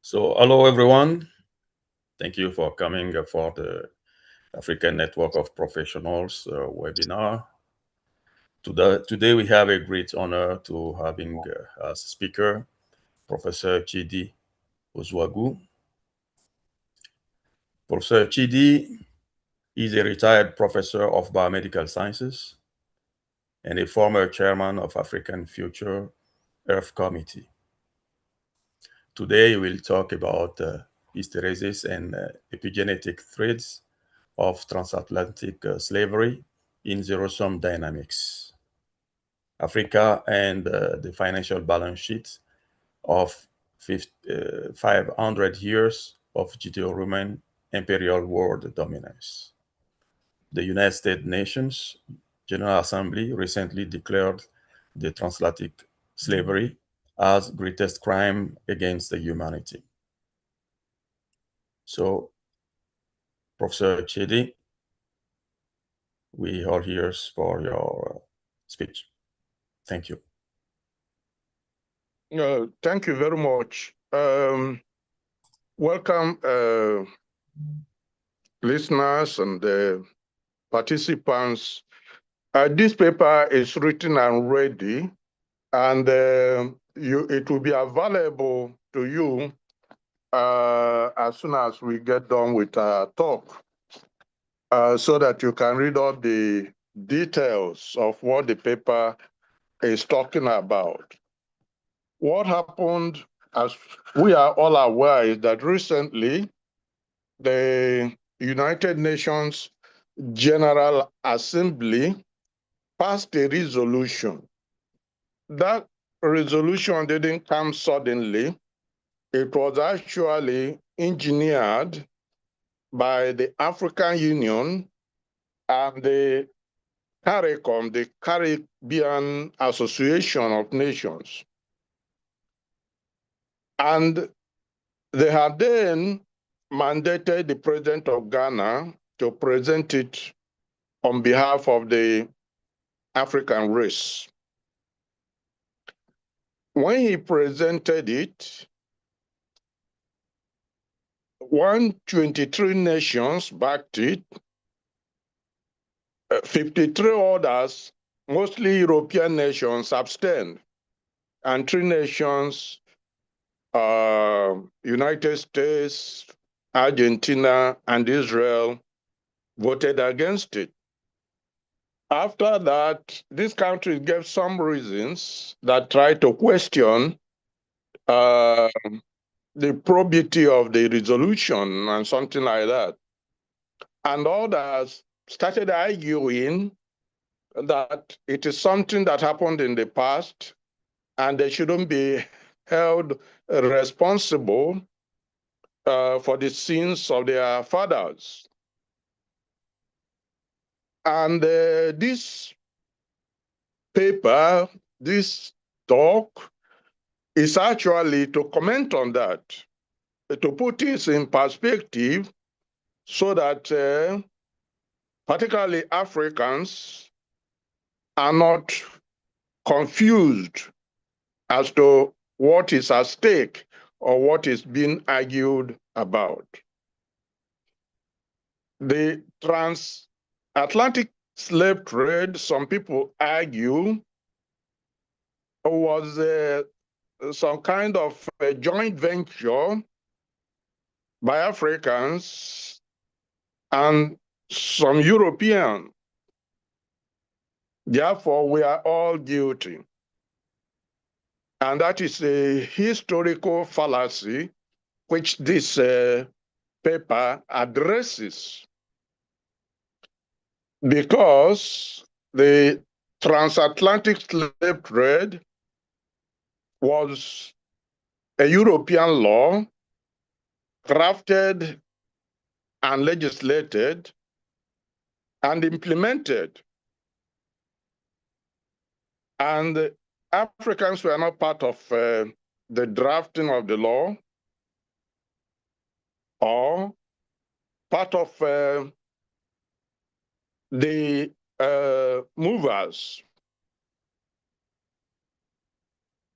So, hello everyone. Thank you for coming for the African Network of Professionals webinar. Today we have a great honor to having as speaker Professor Chidi Ozwagu. Professor Chidi is a retired professor of biomedical sciences and a former chairman of African Future Earth Committee. Today we'll talk about hysteresis and epigenetic threads of transatlantic slavery in zero-sum dynamics. Africa and the financial balance sheet of 500 years of Judeo-Roman imperial world dominance. The United States Nations General Assembly recently declared the transatlantic slavery as greatest crime against the humanity. So, Professor Chidi, we are here for your speech. Thank you. Thank you very much. Welcome, listeners and participants. This paper is written and ready, and it will be available to you as soon as we get done with our talk, so that you can read all the details of what the paper is talking about. What happened, as we are all aware, is that recently the United Nations General Assembly passed a resolution. That resolution didn't come suddenly. It was actually engineered by the African Union and the CARICOM, the Caribbean Association of Nations. And they had then mandated the president of Ghana to present it on behalf of the African race. When he presented it, 123 nations backed it, 53 others, mostly European nations, abstained, and 3 nations, United States, Argentina, and Israel, voted against it. After that, these countries gave some reasons that tried to question the probity of the resolution and something like that. And others started arguing that it is something that happened in the past and they shouldn't be held responsible for the sins of their fathers. And this paper, this talk, is actually to comment on that, to put this in perspective so that particularly Africans are not confused as to what is at stake or what is being argued about. The transatlantic slave trade, some people argue, was some kind of a joint venture by Africans and some Europeans. Therefore, we are all guilty. And that is a historical fallacy which this paper addresses, because the transatlantic slave trade was a European law crafted and legislated and implemented. And Africans were not part of the drafting of the law or part of the movers.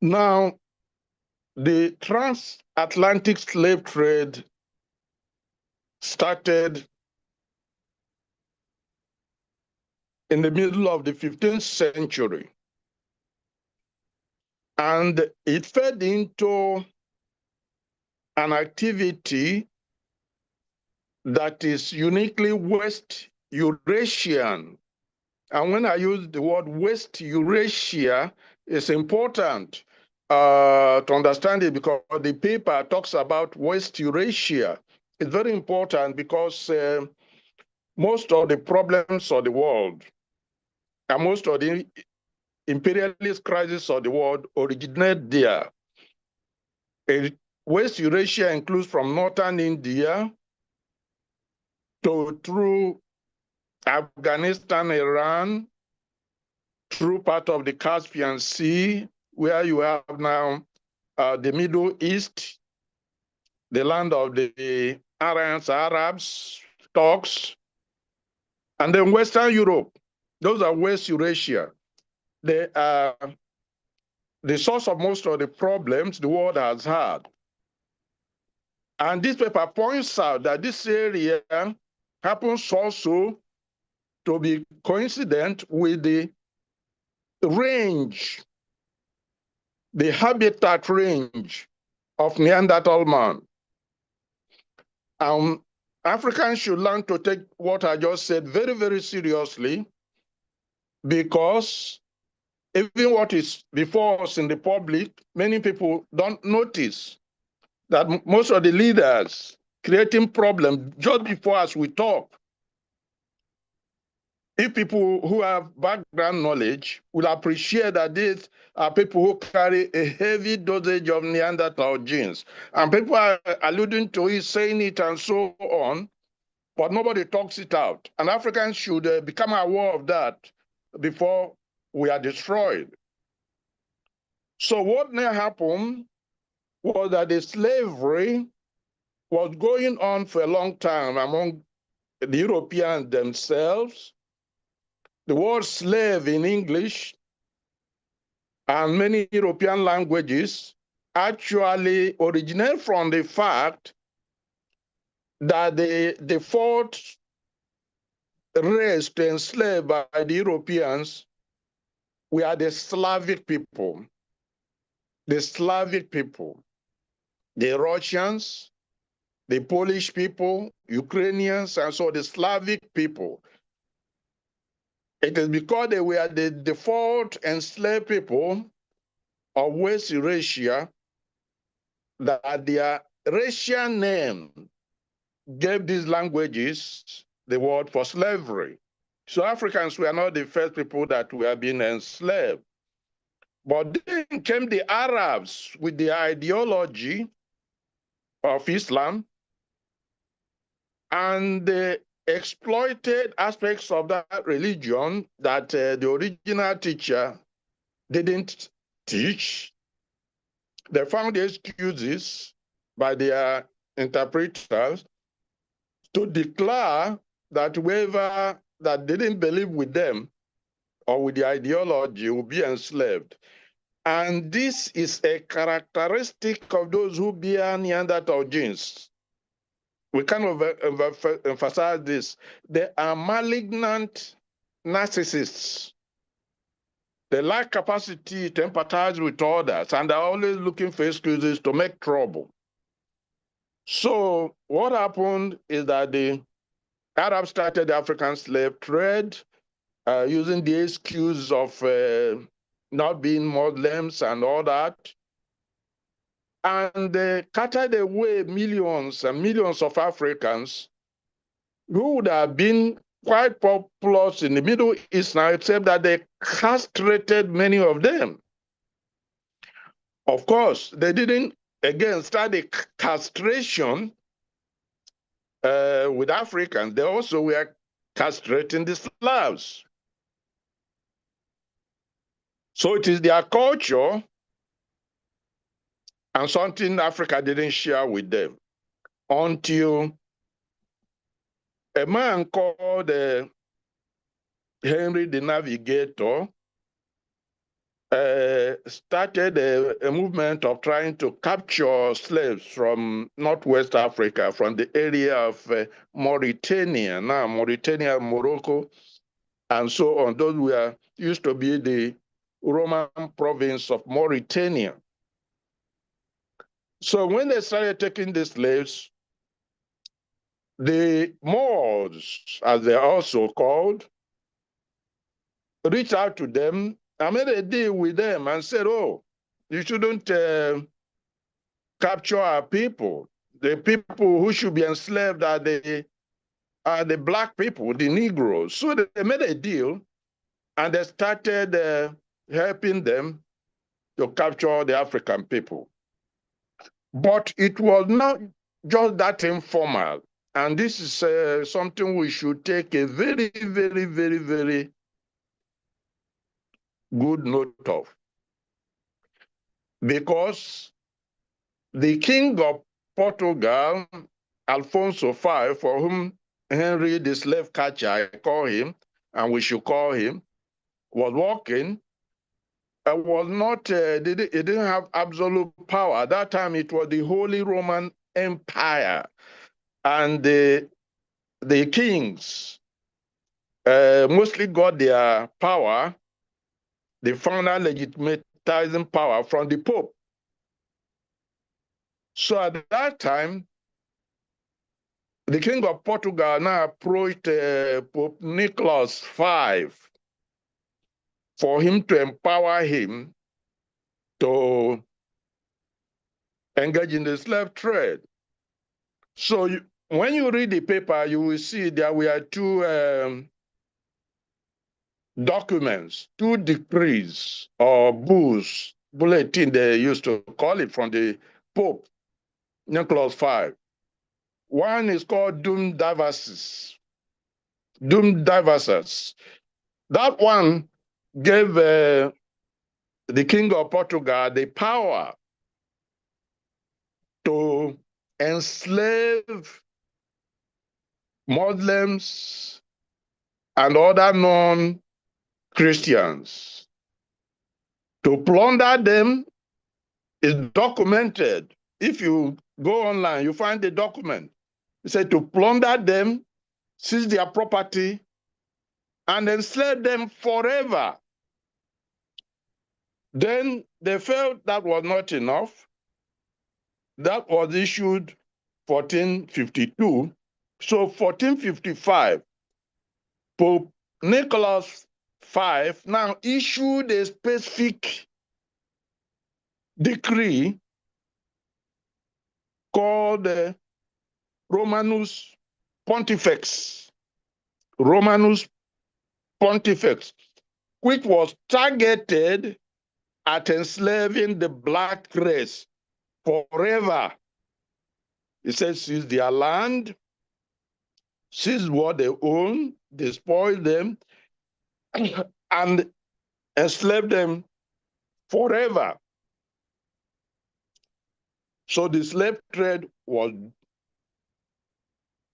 Now, The transatlantic slave trade started in the middle of the 15th century, and it fed into an activity that is uniquely West Eurasian. And when I use the word West Eurasia, it's important to understand it because the paper talks about West Eurasia. It's very important because most of the problems of the world and most of the imperialist crises of the world originate there. West Eurasia includes from northern India to through Afghanistan, Iran, through part of the Caspian Sea, where you have now the Middle East, the land of the Aryans, Arabs, Turks, and then Western Europe. Those are West Eurasia. They are the source of most of the problems the world has had. And this paper points out that this area happens also to be coincident with the range, the habitat range of Neanderthal man. Africans should learn to take what I just said very, very seriously, because even what is before us in the public, many people don't notice that most of the leaders creating problems just before us we talk. If people who have background knowledge will appreciate that these are people who carry a heavy dosage of Neanderthal genes. And people are alluding to it, saying it, and so on, but nobody talks it out. And Africans should become aware of that before we are destroyed. So what now happened was that the slavery was going on for a long time among the Europeans themselves. The word slave in English and many European languages actually originate from the fact that the fourth race to enslave by the Europeans were the Slavic people. The Slavic people, the Russians, the Polish people, Ukrainians, and so the Slavic people. It is because they were the default enslaved people of West Eurasia that their racial name gave these languages the word for slavery. So Africans were not the first people that were being enslaved. But then came the Arabs with the ideology of Islam, and they exploited aspects of that religion that the original teacher didn't teach. They found excuses by their interpreters to declare that whoever that didn't believe with them or with the ideology will be enslaved. And this is a characteristic of those who bear Neanderthal genes. We kind of emphasize this. They are malignant narcissists. They lack capacity to empathize with others, and they're always looking for excuses to make trouble. So what happened is that the Arabs started the African slave trade using the excuse of not being Muslims and all that. And they carted away millions and millions of Africans who would have been quite populous in the Middle East now, except that they castrated many of them. Of course, they didn't, again, start the castration with Africans. They also were castrating the Slavs. So it is their culture and something Africa didn't share with them until a man called Henry the Navigator started a movement of trying to capture slaves from Northwest Africa, from the area of Mauritania, now Mauritania, Morocco, and so on. Those were used to be the Roman province of Mauritania. So when they started taking the slaves, the Moors, as they're also called, reached out to them and made a deal with them and said, oh, you shouldn't capture our people. The people who should be enslaved are the black people, the Negroes. So they made a deal and they started helping them to capture the African people. But it was not just that informal. And this is something we should take a very, very, very, very good note of. Because the king of Portugal, Alfonso V, for whom Henry the slave catcher, I call him, and we should call him, was working, was not, it didn't have absolute power. At that time, it was the Holy Roman Empire. And the kings mostly got their power, the final legitimatizing power, from the Pope. So at that time, the king of Portugal now approached Pope Nicholas V for him to empower him to engage in the slave trade. So when you read the paper, you will see there were two documents, two decrees or bulls, bulletin they used to call it, from the Pope Nicholas V. One is called Dum Diversis. Dum Diversas. That one gave the king of Portugal the power to enslave Muslims and other non-Christians. To plunder them is documented. If you go online, you find the document. It said to plunder them, seize their property, and enslave them forever. Then they felt that was not enough. That was issued 1452. So 1455, Pope Nicholas V now issued a specific decree called Romanus Pontifex. Romanus Pontifex, which was targeted at enslaving the black race forever. It says, seize their land, seize what they own, despoil them, and enslave them forever. So the slave trade was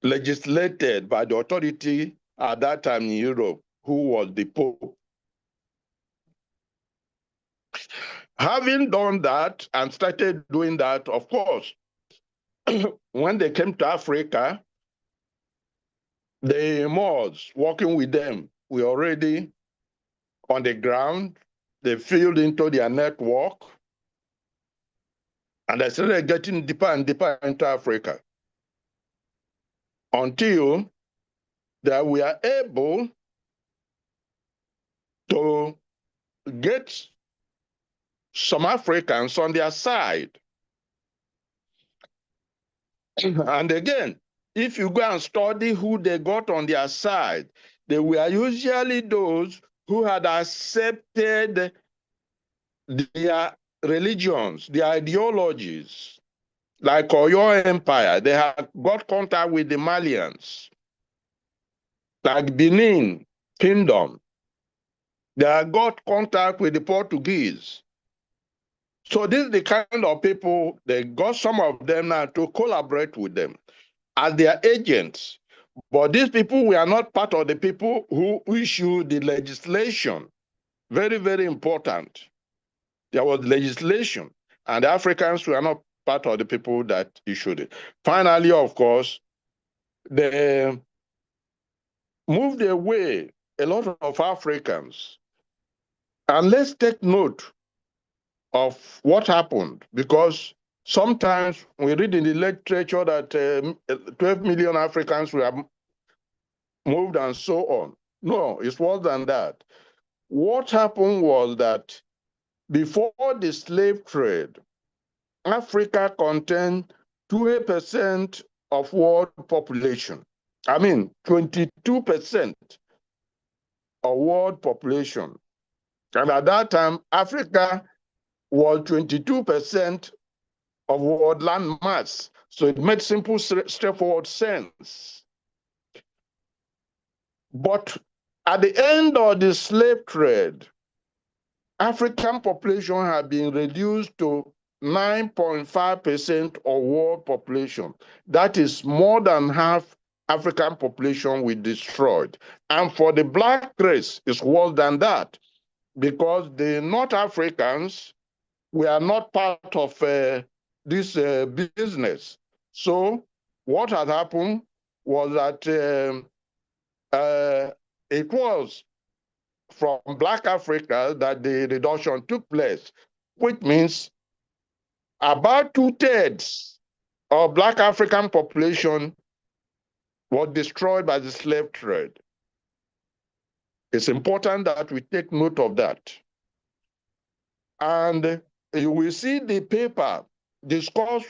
legislated by the authority at that time in Europe, who was the Pope. Having done that and started doing that, of course, when they came to Africa, the Moors working with them were already on the ground. They filled into their network, and they started getting deeper and deeper into Africa until they were able to get some Africans on their side. And again, if you go and study who they got on their side, they were usually those who had accepted their religions, their ideologies. Like Oyo Empire, they had got contact with the Malians. Like Benin Kingdom, they had got contact with the Portuguese. So this is the kind of people, they got some of them now to collaborate with them as their agents. But these people were not part of the people who issue the legislation. Very, very important. There was legislation, and the Africans were not part of the people that issued it. Finally, of course, they moved away a lot of Africans. And let's take note of what happened, because sometimes we read in the literature that 12 million Africans were moved and so on. No, it's worse than that. What happened was that before the slave trade, Africa contained 20% of world population. I mean, 22% of world population. And at that time, Africa was 22% of world land mass. So it made simple, straightforward sense. But at the end of the slave trade, African population had been reduced to 9.5% of world population. That is more than half African population we destroyed. And for the black race, it's worse than that, because the North Africans were not part of this business. So what had happened was that it was from Black Africa that the reduction took place, which means about 2/3 of Black African population was destroyed by the slave trade. It's important that we take note of that. And you will see the paper discuss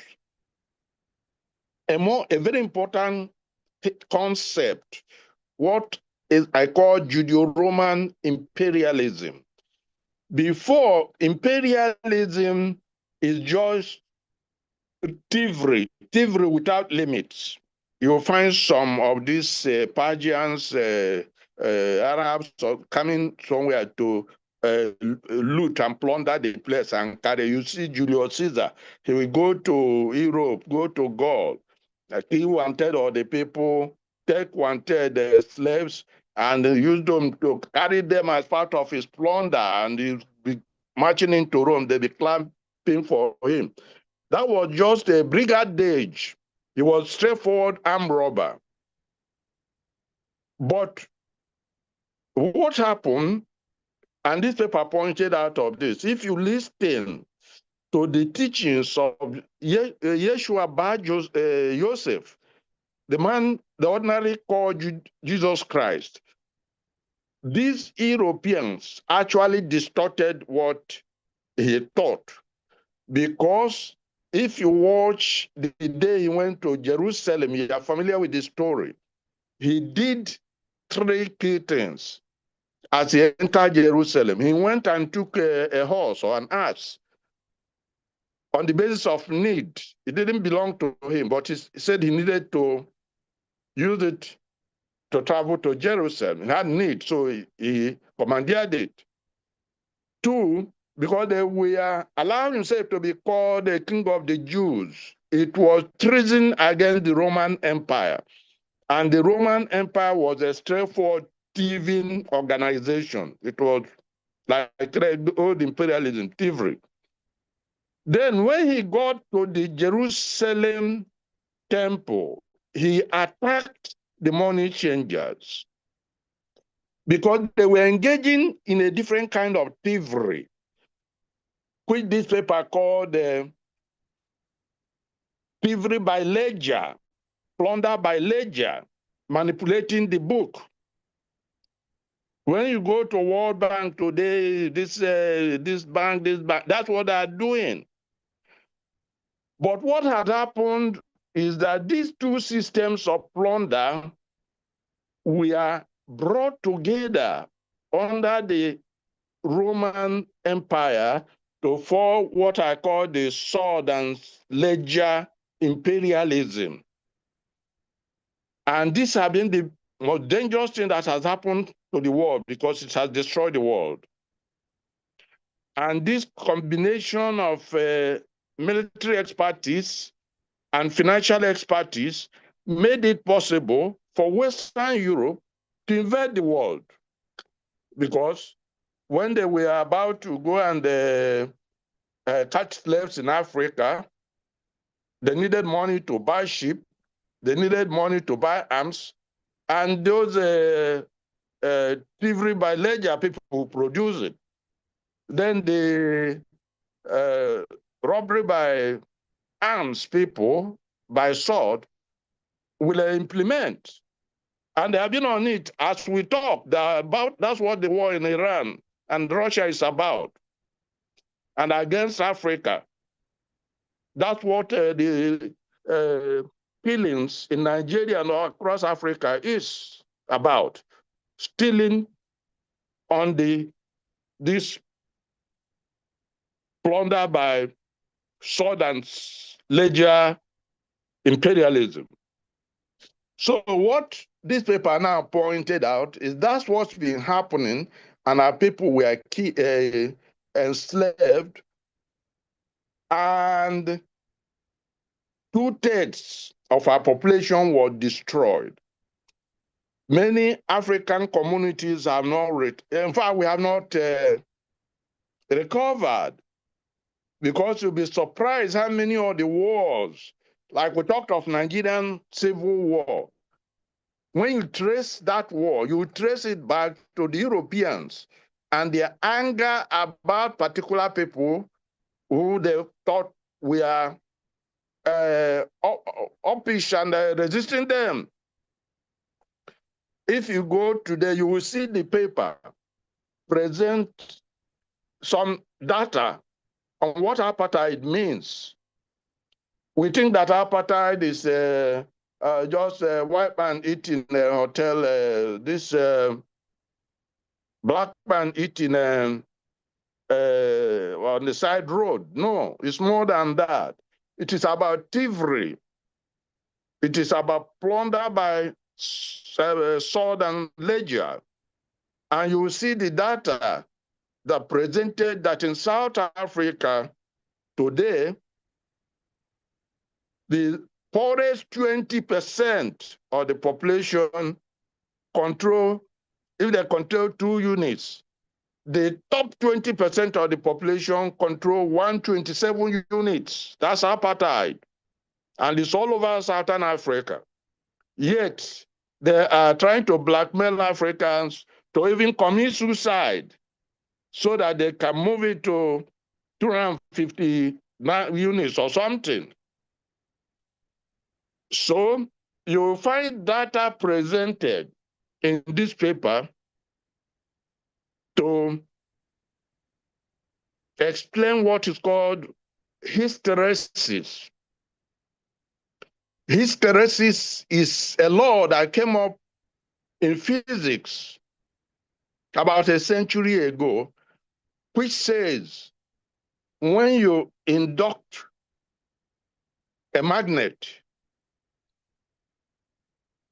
a very important concept, what is I call Judeo-Roman imperialism. Before, imperialism is just thievery without limits. You'll find some of these Persians, Arabs coming somewhere to loot and plunder the place and carry. You see Julius Caesar, he will go to Europe, go to Gaul, he wanted all the people, take wanted the slaves, and use them to carry them as part of his plunder, and he'll be marching into Rome. They'll be clapping for him. That was just a brigandage. He was straightforward armed robber. But what happened, and this paper pointed out of this, if you listen to the teachings of Yeshua Bar Joseph, the man, the ordinary called Jesus Christ, these Europeans actually distorted what he taught. Because if you watch the day he went to Jerusalem, you are familiar with the story. He did 3 key things as he entered Jerusalem. He went and took a horse or an ass on the basis of need. It didn't belong to him, but he said he needed to use it to travel to Jerusalem. He had need, so he commandeered it. 2, because they were allowing himself to be called the king of the Jews. It was treason against the Roman Empire. And the Roman Empire was a straightforward thieving organization. It was like old imperialism, thievery. Then when he got to the Jerusalem temple, he attacked the money changers because they were engaging in a different kind of thievery, which this paper called thievery by ledger, plunder by ledger, manipulating the book. When you go to World Bank today, this bank, that's what they're doing. But what had happened is that these 2 systems of plunder were brought together under the Roman Empire to form what I call the sword and ledger imperialism. And this has been the most dangerous thing that has happened to the world because it has destroyed the world. And this combination of military expertise and financial expertise made it possible for Western Europe to invade the world. Because when they were about to go and catch slaves in Africa. They needed money to buy sheep. They needed money to buy arms. And those thievery by ledger people who produce it. Then the robbery by arms people, by sword, will implement. And they have been on it as we talk. That's what the war in Iran and Russia is about. And against Africa. That's what the killings in Nigeria and across Africa is about. Stealing on this plunder by sword and ledger imperialism. So what this paper now pointed out is that's what's been happening, and our people were enslaved, and 2/3 of our population were destroyed. Many African communities have not, in fact, we have not recovered, because you'll be surprised how many of the wars, like we talked of Nigerian Civil War, when you trace that war, you trace it back to the Europeans and their anger about particular people who they thought were uppish and resisting them. If you go today, you will see the paper present some data on what apartheid means. We think that apartheid is just a white man eating a hotel, this black man eating on the side road. No, it's more than that. It is about thievery. It is about plunder by sword and ledger. And you will see the data that presented that in South Africa today, the poorest 20% of the population control, if they control 2 units, the top 20% of the population control 127 units. That's apartheid. And it's all over Southern Africa. Yet, they are trying to blackmail Africans to even commit suicide so that they can move it to 250 units or something. So you find data presented in this paper to explain what is called hysteresis. Hysteresis is a law that came up in physics about a century ago, which says when you induct a magnet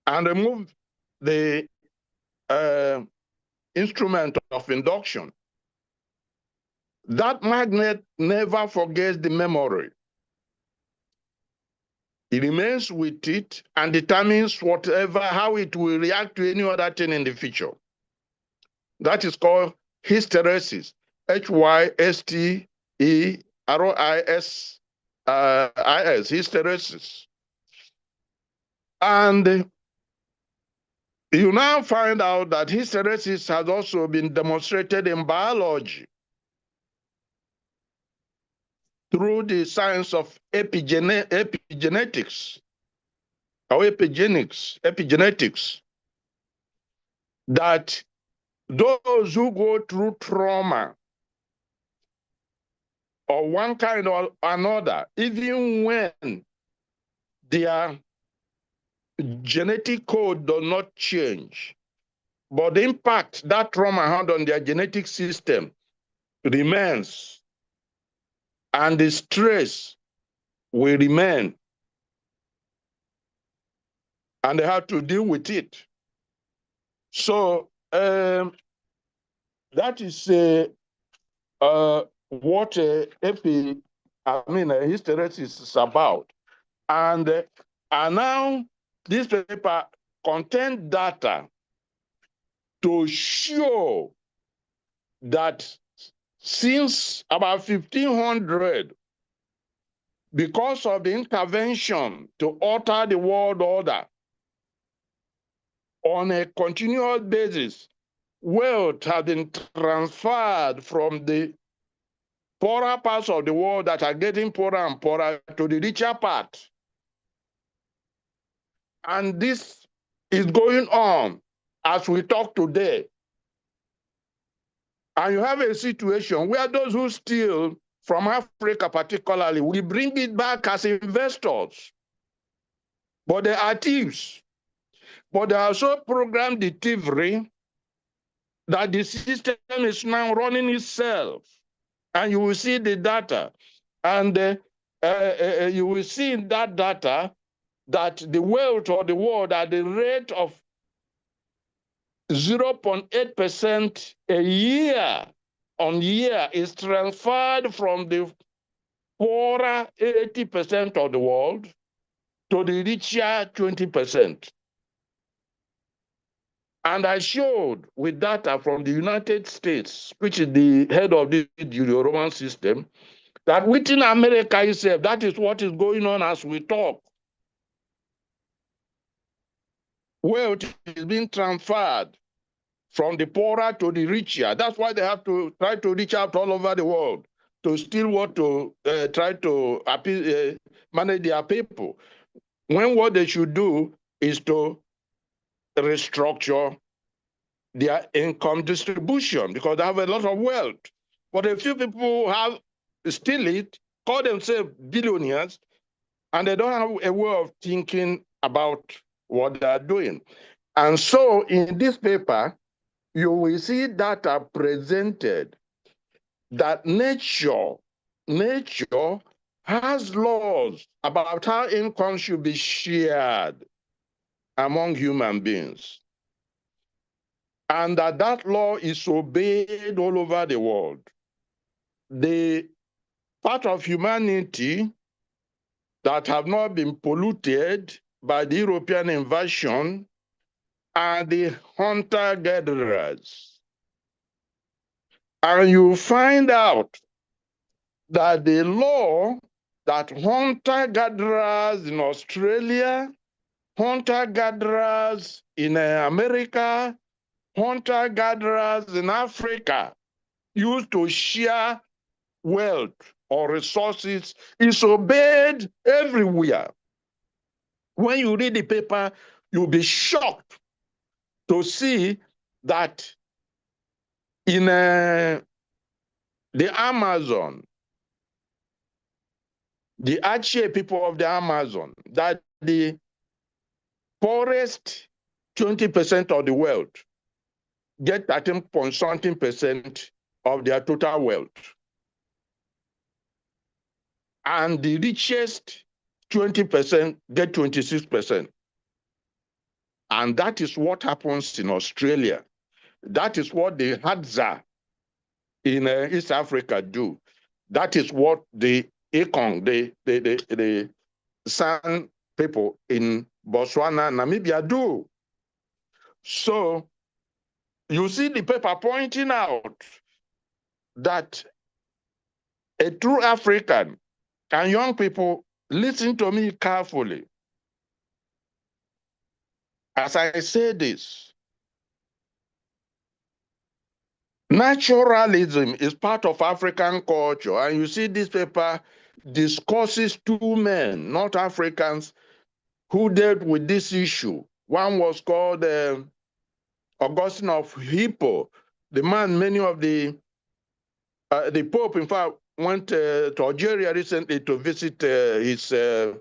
and remove the instrument of induction, that magnet never forgets the memory. It remains with it and determines how it will react to any other thing in the future. That is called hysteresis, HYSTERESIS, hysteresis. And you now find out that hysteresis has also been demonstrated in biology through the science of epigenetics, or epigenetics, that those who go through trauma of one kind or another, even when their genetic code does not change, but the impact that trauma had on their genetic system remains, and the stress will remain, and they have to deal with it. So that is what hysteresis is about. And now this paper contains data to show that since about 1500, because of the intervention to alter the world order on a continuous basis, wealth has been transferred from the poorer parts of the world that are getting poorer and poorer to the richer part. And this is going on as we talk today. And you have a situation where those who steal from Africa particularly will bring it back as investors. But they are thieves. But they are so programmed the thievery that the system is now running itself. And you will see the data. And you will see in that data that the wealth of the world at the rate of 0.8% a year on year is transferred from the poorer 80% of the world to the richer 20%. And I showed with data from the United States, which is the head of the Euro-Roman system, that within America itself, that is what is going on as we talk. Wealth is being transferred from the poorer to the richer. That's why they have to try to reach out all over the world to still want to try to manage their people, when what they should do is to restructure their income distribution, because they have a lot of wealth. But a few people have steal it, call themselves billionaires, and they don't have a way of thinking about what they are doing. And so in this paper, you will see data presented that nature has laws about how income should be shared among human beings, and that law is obeyed all over the world. The part of humanity that have not been polluted by the European invasion are the hunter-gatherers. And you find out that the law that hunter-gatherers in Australia, hunter-gatherers in America, hunter-gatherers in Africa used to share wealth or resources is obeyed everywhere. When you read the paper, you'll be shocked to see that in the Amazon, the Ache people of the Amazon, that the poorest 20% of the wealth get 13.something% of their total wealth. And the richest 20% get 26%. And that is what happens in Australia. That is what the Hadza in East Africa do. That is what the Ekong, the San people in Botswana, Namibia do. So you see the paper pointing out that a true African, and young people, listen to me carefully. As I say this, naturalism is part of African culture, and you see this paper discusses two men, not Africans, who dealt with this issue. One was called Augustine of Hippo, the man many of the Pope, in fact, went to Algeria recently to visit the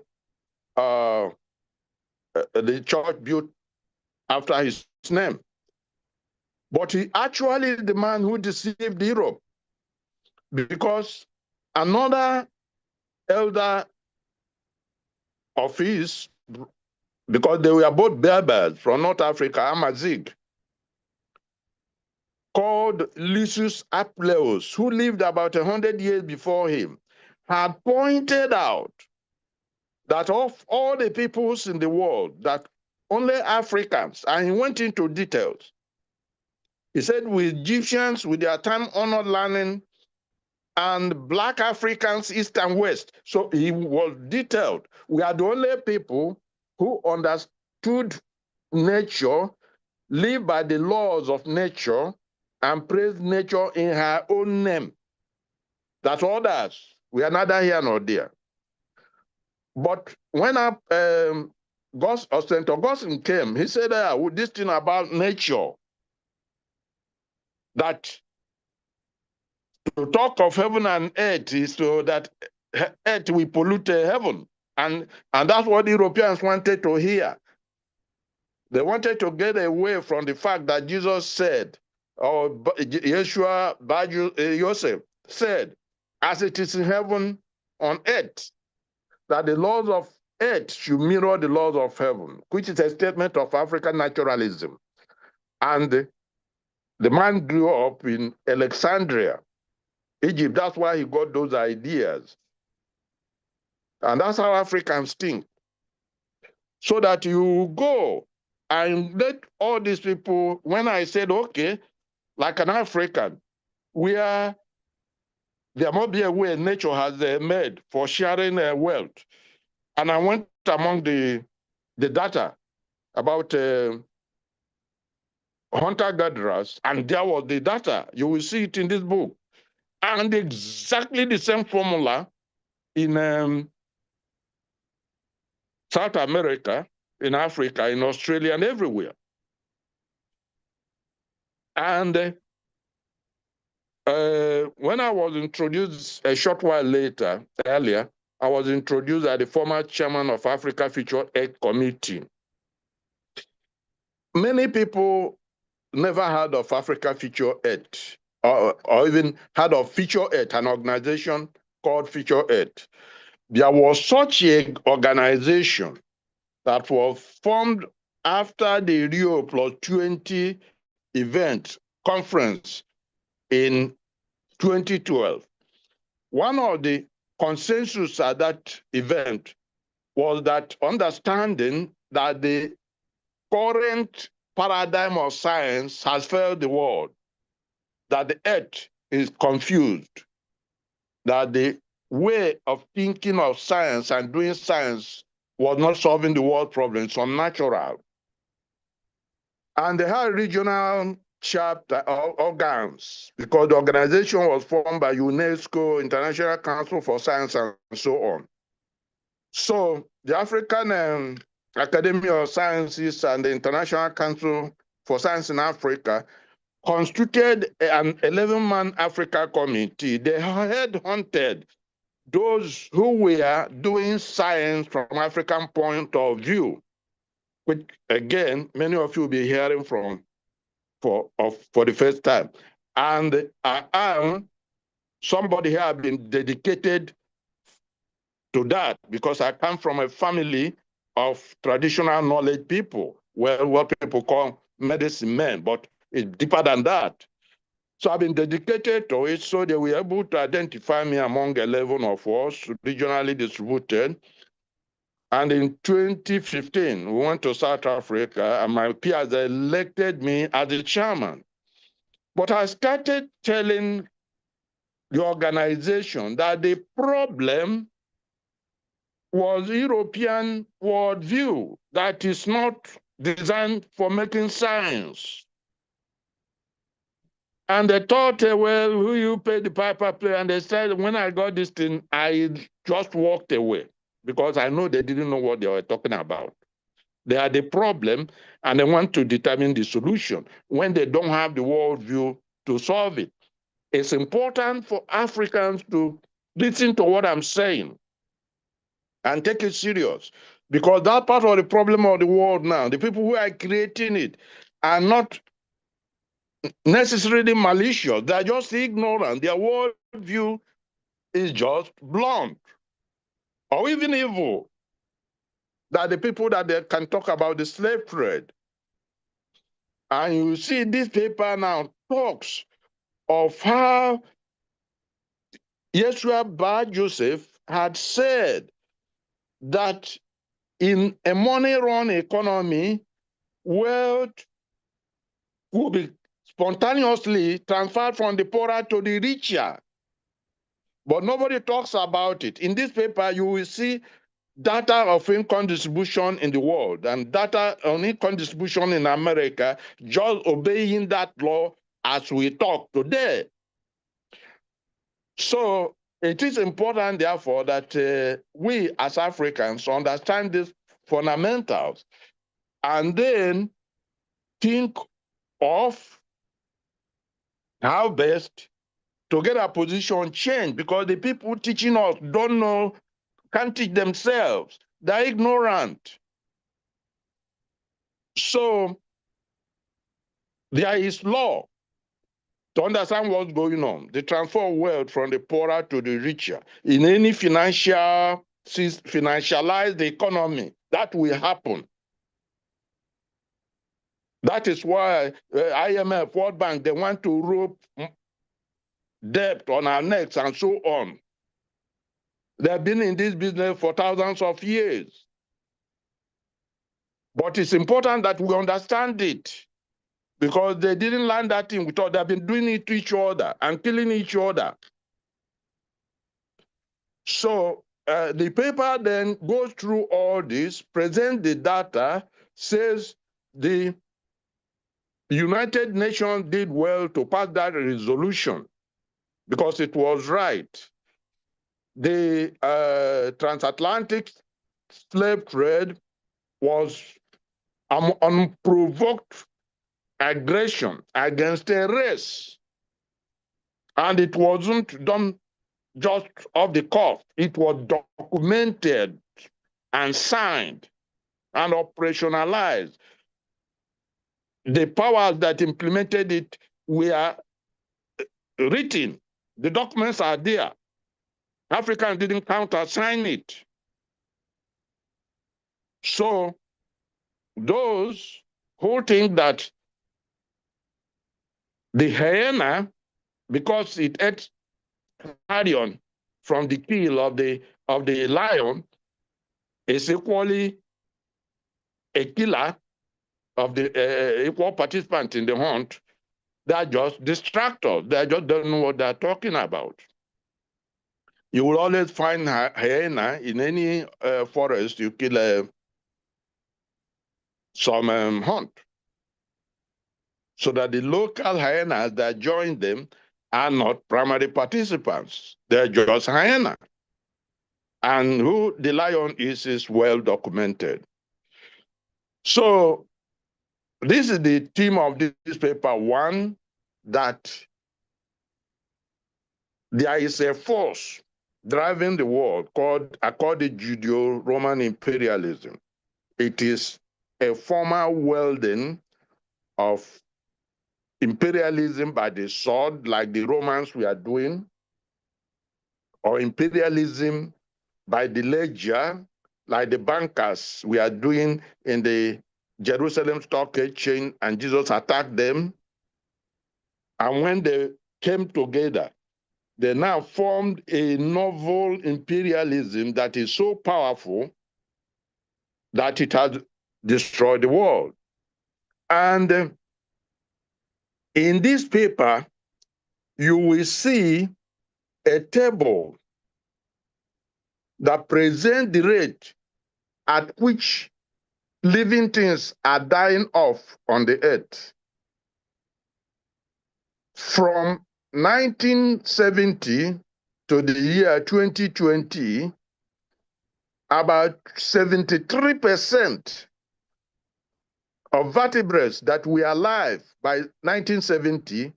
church built after his name. But he actually is the man who deceived Europe, because another elder of his, because they were both Berbers from North Africa, Amazigh, called Lucius Apleus, who lived about 100 years before him, had pointed out that of all the peoples in the world, that only Africans, and he went into details. He said with Egyptians, with their time-honored learning, and Black Africans, East and West. So he was detailed. We are the only people who understood nature, live by the laws of nature, and praise nature in her own name. That's others. We are neither here nor there. But when St. Augustine came, he said, with this thing about nature, that to talk of heaven and earth is so that earth will pollute heaven. And that's what Europeans wanted to hear. They wanted to get away from the fact that Jesus said, or Yeshua Joseph said, as it is in heaven on earth, that the laws of earth should mirror the laws of heaven, which is a statement of African naturalism. And the man grew up in Alexandria, Egypt. That's why he got those ideas. And that's how Africans think. So that you go and let all these people, when I said, okay, like an African, where there must be a way nature has made for sharing wealth. And I went among the data about hunter-gatherers, and there was the data. You will see it in this book. And exactly the same formula in South America, in Africa, in Australia, and everywhere. And when I was introduced a short while earlier, I was introduced as the former chairman of Africa Future Earth Committee. Many people never heard of Africa Future Earth, or even heard of Future Earth, an organization called Future Earth. There was such an organization that was formed after the Rio Plus 20 event conference in 2012. One of the consensus at that event was that understanding that the current paradigm of science has failed the world, that the earth is confused, that the way of thinking of science and doing science was not solving the world problem, it's unnatural. And they had regional chapter organs because the organization was formed by UNESCO, International Council for Science, and so on. So the African Academy of Sciences and the International Council for Science in Africa constituted an 11-man Africa committee. They had hunted those who were doing science from African point of view, which again, many of you will be hearing from for the first time. And I am somebody who has been dedicated to that because I come from a family of traditional knowledge people, well, what people call medicine men, but it's deeper than that. So I've been dedicated to it, so they were able to identify me among 11 of us, regionally distributed. And in 2015, we went to South Africa, and my peers elected me as the chairman. But I started telling the organization that the problem was European worldview that is not designed for making science. And they thought, well, who you pay the piper play? And they said, when I got this thing, I just walked away because I know they didn't know what they were talking about. They had the problem and they want to determine the solution when they don't have the worldview to solve it. It's important for Africans to listen to what I'm saying and take it serious because that part of the problem of the world now, the people who are creating it are not necessarily malicious. They're just ignorant. Their worldview is just blunt or even evil. That the people that they can talk about the slave trade. And you see this paper now talks of how Yeshua Bar Joseph had said that in a money-run economy, wealth will be spontaneously transferred from the poorer to the richer. but nobody talks about it. In this paper, you will see data of income distribution in the world and data on income distribution in America, just obeying that law as we talk today. So it is important, therefore, that we as Africans understand these fundamentals and then think of how best to get our position changed, because the people teaching us don't know, can't teach themselves. They're ignorant. So there is law to understand what's going on. The transfer of wealth from the poorer to the richer in any financialized economy, that will happen. That is why IMF, World Bank, they want to rope debt on our necks and so on. They've been in this business for thousands of years. But it's important that we understand it, because they didn't learn that thing with us. They've been doing it to each other and killing each other. So the paper then goes through all this, presents the data, says the United Nations did well to pass that resolution because it was right. The transatlantic slave trade was unprovoked aggression against a race. And it wasn't done just off the cuff. It was documented and signed and operationalized. The powers that implemented it were written. The documents are there. Africans didn't countersign it. So those who think that the hyena, because it ate carrion from the kill of the lion, is equally a killer of the equal participant in the hunt, they're just distractors. They just don't know what they're talking about. You will always find hyena in any forest. You kill some hunt, so that the local hyenas that join them are not primary participants. They're just hyena. And who the lion is well documented. So this is the theme of this paper one, that there is a force driving the world called Judeo-Roman imperialism. It is a formal wielding of imperialism by the sword, like the Romans were doing, or imperialism by the ledger, like the bankers we are doing in the Jerusalem Stock Exchange, and Jesus attacked them. And when they came together, they now formed a novel imperialism that is so powerful that it has destroyed the world. And in this paper, you will see a table that presents the rate at which living things are dying off on the earth. From 1970 to the year 2020, about 73% of vertebrates that were alive by 1970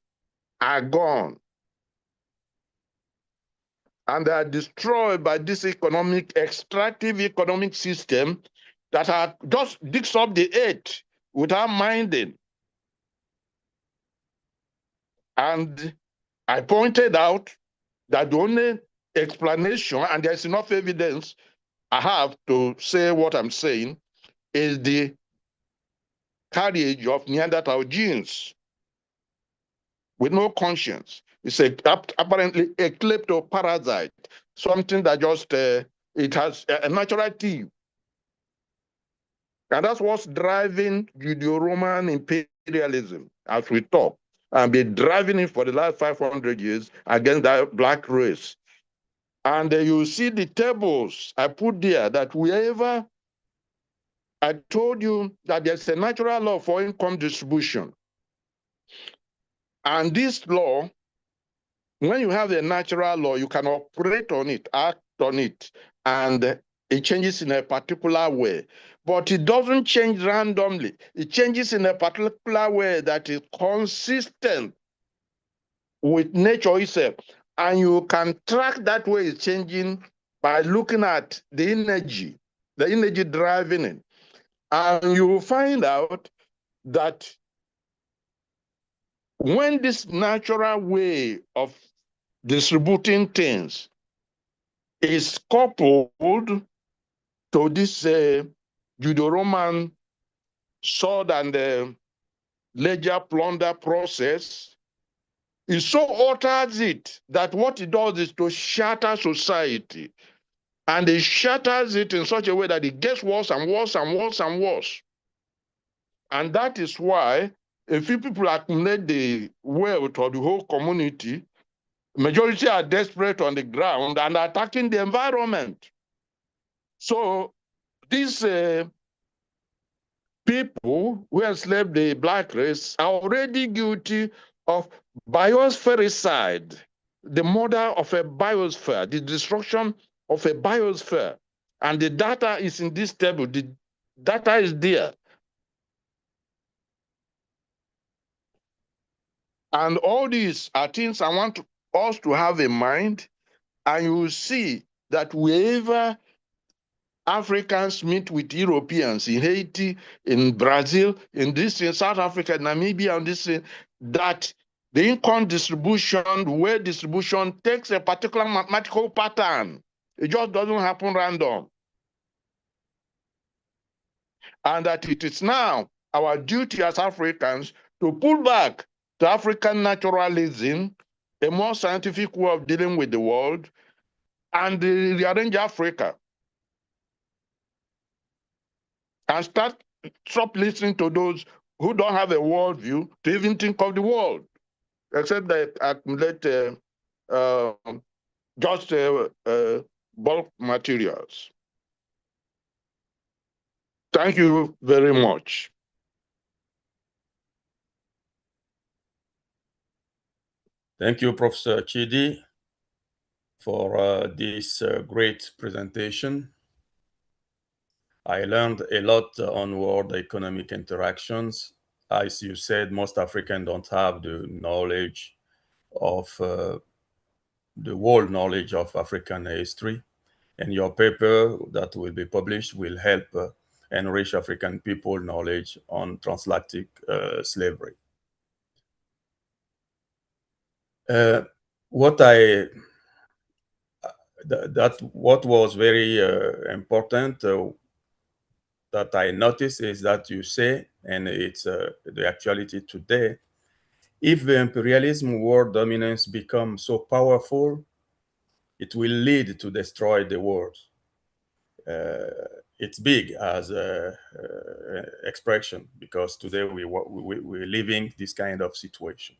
are gone. And they are destroyed by this extractive economic system that just digs up the earth without minding. And I pointed out that the only explanation, and there's enough evidence I have to say what I'm saying, is the carriage of Neanderthal genes with no conscience. It's apparently a kleptoparasite, something that just, it has a natural thief. And that's what's driving Judeo-Roman imperialism as we talk, and been driving it for the last 500 years against that black race. And you see the tables I put there that wherever I told you that there's a natural law for income distribution. And this law, when you have a natural law, you can operate on it, act on it, and it changes in a particular way. But it doesn't change randomly. It changes in a particular way that is consistent with nature itself. And you can track that way it's changing by looking at the energy driving it. And you will find out that when this natural way of distributing things is coupled to this Judeo-Roman sword and ledger plunder process, it so alters it that what it does is to shatter society. And it shatters it in such a way that it gets worse and worse and worse and worse. And that is why a few people accumulate the wealth of the whole community. Majority are desperate on the ground and attacking the environment. So these people who enslaved the black race are already guilty of biosphericide, the murder of a biosphere, the destruction of a biosphere. And the data is in this table. The data is there. And all these are things I want us to have in mind. And you will see that wherever Africans meet with Europeans in Haiti, in Brazil, in South Africa, Namibia, and that the income distribution, the wealth distribution takes a particular mathematical pattern. It just doesn't happen random. And that it is now our duty as Africans to pull back to African naturalism, a more scientific way of dealing with the world, and rearrange Africa. And stop listening to those who don't have a worldview to even think of the world, except they accumulate just bulk materials. Thank you very much. Thank you, Professor Chidi, for this great presentation. I learned a lot on world economic interactions. As you said, most Africans don't have the knowledge of the world knowledge of African history. And your paper that will be published will help enrich African people knowledge on transatlantic slavery. What was very important that I noticed is that you say, and it's the actuality today, if the imperialism world dominance becomes so powerful, it will lead to destroy the world. It's big as a expression because today we're living this kind of situation.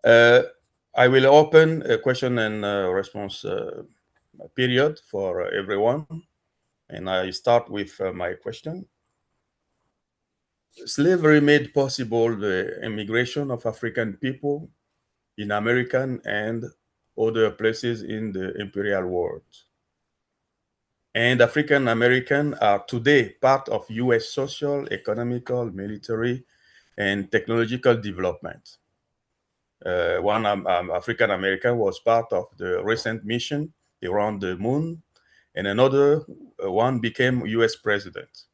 I will open a question and response period for everyone. And I start with my question. Slavery made possible the immigration of African people in American and other places in the imperial world. And African Americans are today part of US social, economical, military, and technological development. One African American was part of the recent mission around the moon, and another one became US president.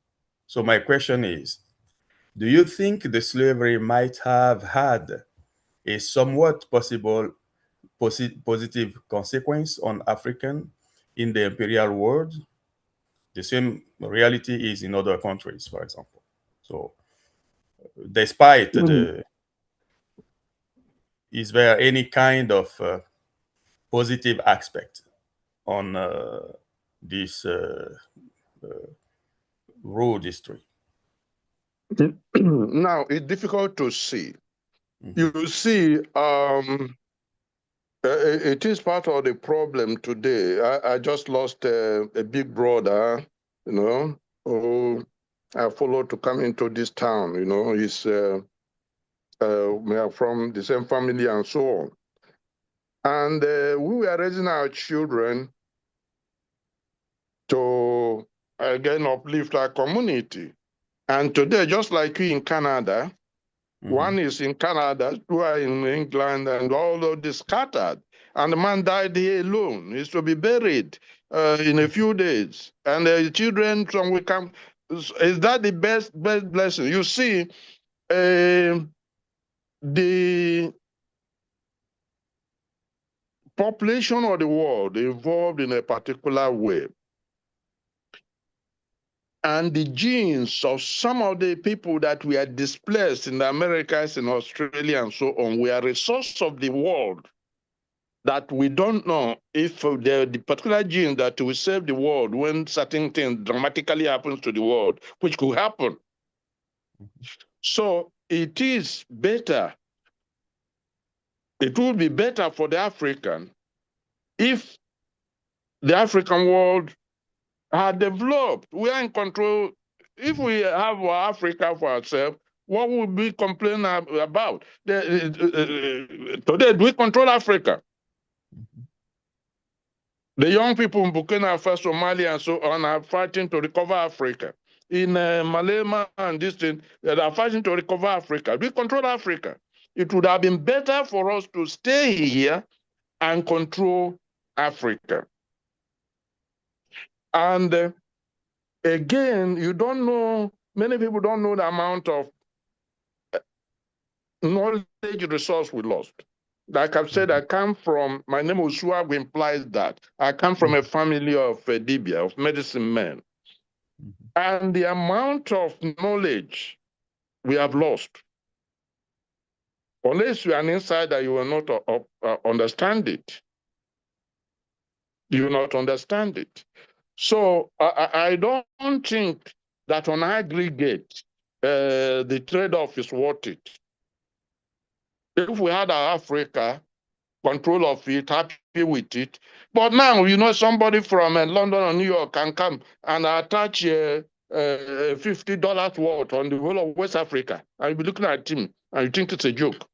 So my question is, do you think the slavery might have had a somewhat possible positive consequence on African in the imperial world? The same reality is in other countries, for example. So despite is there any kind of positive aspect on this road history? Now, it's difficult to see. You see, It is part of the problem today. I just lost a big brother, who I followed to come into this town. He's we are from the same family and so on. And we were raising our children to, again, uplift our community. And today, just like you in Canada, one is in Canada, two are in England, and all of this scattered. And the man died here alone. He's to be buried in a few days. And the children from we come, is that the best blessing? You see, the population of the world evolved in a particular way. And the genes of some of the people that were displaced in the Americas, in Australia, and so on, were a source of the world that we don't know if the particular gene that will save the world when certain things dramatically happens to the world, which could happen. So it is better, it would be better for the African if the African world had developed. We are in control. If we have our Africa for ourselves, what would we complain about? Today, do we control Africa? The young people in Burkina Faso, Somalia, and so on are fighting to recover Africa. In Malema and this thing, they are fighting to recover Africa. We control Africa. It would have been better for us to stay here and control Africa. And again, you don't know, many people don't know the amount of knowledge resource we lost. Like I've said, I come from, my name Usua implies that. I come from a family of Dibia, of medicine men. And the amount of knowledge we have lost, unless you are an insider, you will not understand it. You will not understand it. So I don't think that on aggregate, the trade-off is worth it. If we had our Africa, control of it, happy with it. But now, somebody from London or New York can come and attach $50 worth on the whole of West Africa. And you'll be looking at him and you think it's a joke.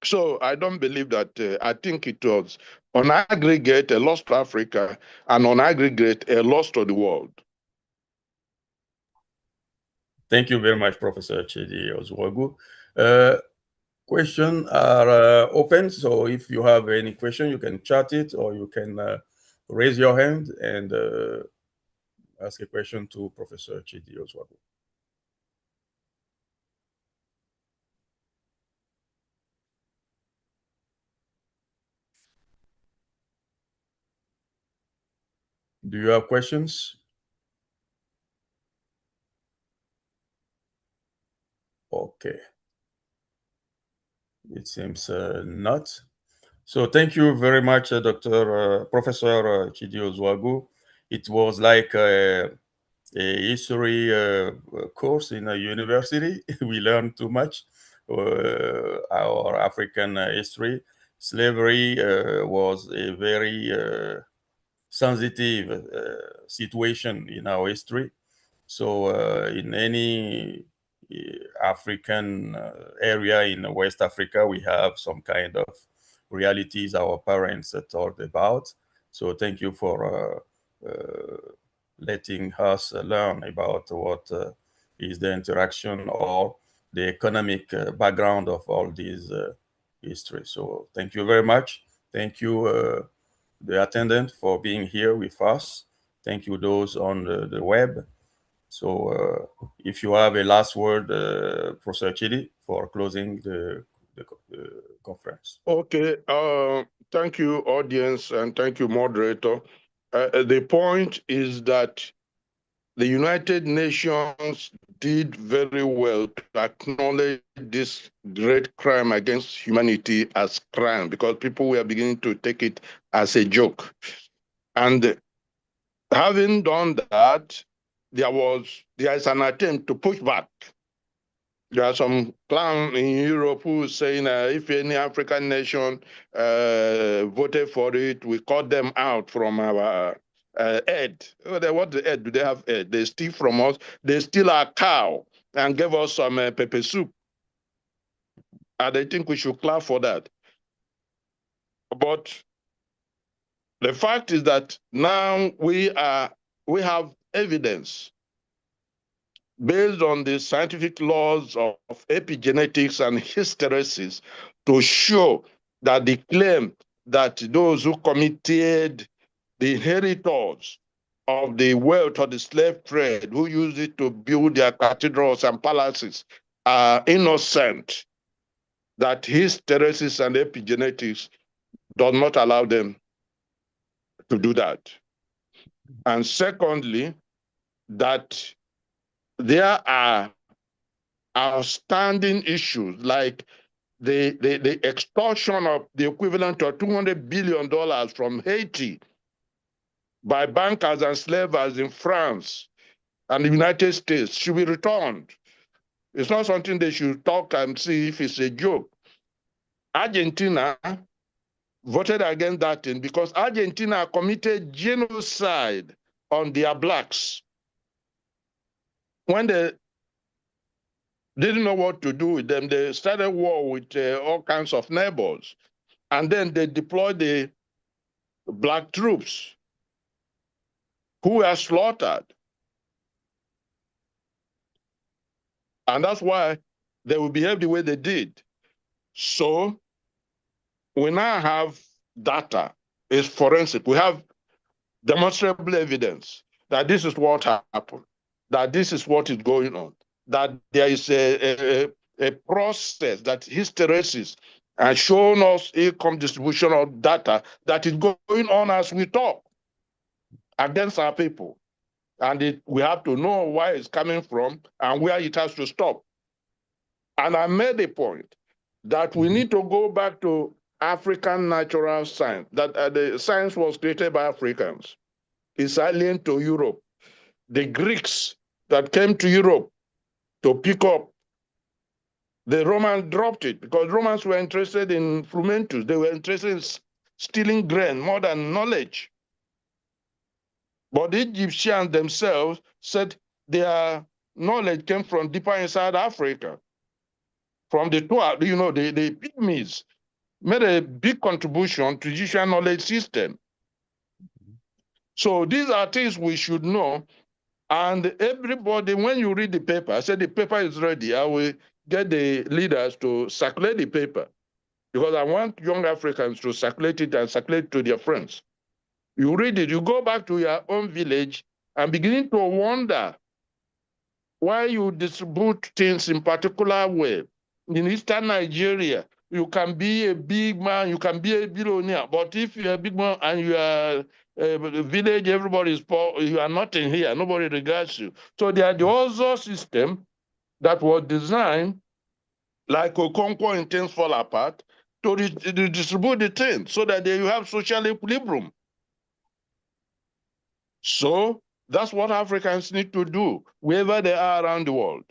So I don't believe that. I think it was on aggregate a loss to Africa and on aggregate a loss to the world. Thank you very much, Professor Chidi Ozwagu. Questions are open, so if you have any question, you can chat it or you can raise your hand and ask a question to Professor Chidi Ozwagu. Do you have questions? Okay. It seems not. So thank you very much, Professor Chidi Ozwagu. It was like a history course in a university. We learned too much. Our African history. Slavery was a very sensitive situation in our history. So in any African area in West Africa, we have some kind of realities our parents talked about. So thank you for letting us learn about what is the interaction or the economic background of all these history. So thank you very much. Thank you, the attendant, for being here with us. Thank you those on the web. So if you have a last word, Professor Chidi, for closing the conference. Okay. Thank you, audience, and thank you, moderator. The point is that the United Nations did very well to acknowledge this great crime against humanity as crime because people were beginning to take it as a joke. And having done that, there is an attempt to push back. There are some clown in Europe who is saying if any African nation voted for it, we cut them out from our aid. What the aid? Do they have aid? They steal from us. They steal our cow and give us some pepper soup. And they think we should clap for that. But the fact is that now we have evidence based on the scientific laws of epigenetics and hysteresis to show that the claim that those who committed, the inheritors of the wealth of the slave trade, who used it to build their cathedrals and palaces, are innocent, that hysteresis and epigenetics does not allow them to do that. And secondly, that there are outstanding issues like the extortion of the equivalent of $200 billion from Haiti by bankers and slavers in France and the United States should be returned. It's not something they should talk and see if it's a joke. Argentina voted against that thing because Argentina committed genocide on their blacks. When they didn't know what to do with them, they started war with all kinds of neighbors. And then they deployed the black troops who were slaughtered. And that's why they will behave the way they did. So we now have data. It's forensic. We have demonstrable evidence that this is what happened, that this is what is going on, that there is a process that hysteresis has shown us income distribution of data that is going on as we talk against our people. And we have to know where it's coming from and where it has to stop. And I made a point that we need to go back to African natural science, that the science was created by Africans. It's alien to Europe. The Greeks that came to Europe to pick up, the Romans dropped it because Romans were interested in frumentus. They were interested in stealing grain more than knowledge. But the Egyptians themselves said their knowledge came from deeper inside Africa. From the Twa, the Pygmies made a big contribution to Egyptian knowledge system. So these are things we should know. And everybody, when you read the paper, I said the paper is ready. I will get the leaders to circulate the paper because I want young Africans to circulate it and circulate to their friends. You read it, you go back to your own village and begin to wonder why you distribute things in particular way. In Eastern Nigeria, you can be a big man, you can be a billionaire, but if you're a big man and you are a village, everybody is poor, you are nothing here, nobody regards you. So there are the other system that was designed like Okonkwo and things fall apart to distribute the things so that you have social equilibrium. So that's what Africans need to do wherever they are around the world.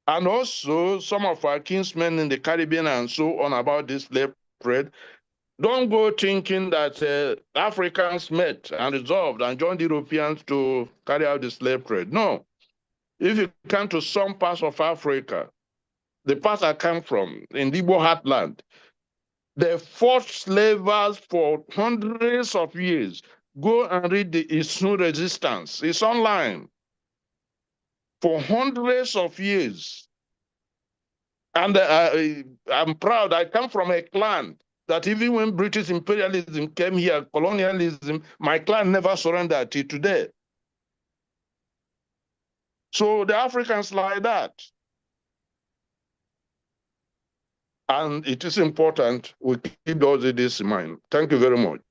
And also some of our kinsmen in the Caribbean and so on about this slave trade, don't go thinking that Africans met and resolved and joined Europeans to carry out the slave trade. No. If you come to some parts of Africa, the parts I come from, in the Igbo heartland, they fought slavers for hundreds of years. Go and read the Isun resistance. It's online. For hundreds of years. And I'm proud, I come from a clan that even when British imperialism came here, colonialism, my clan never surrendered till today. So the Africans like that. And it is important we keep those ideas in mind. Thank you very much.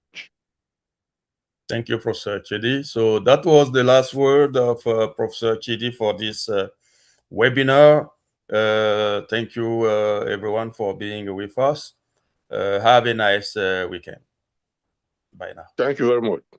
Thank you, Professor Chidi. So that was the last word of Professor Chidi for this webinar. Thank you, everyone, for being with us. Have a nice weekend. Bye now. Thank you very much.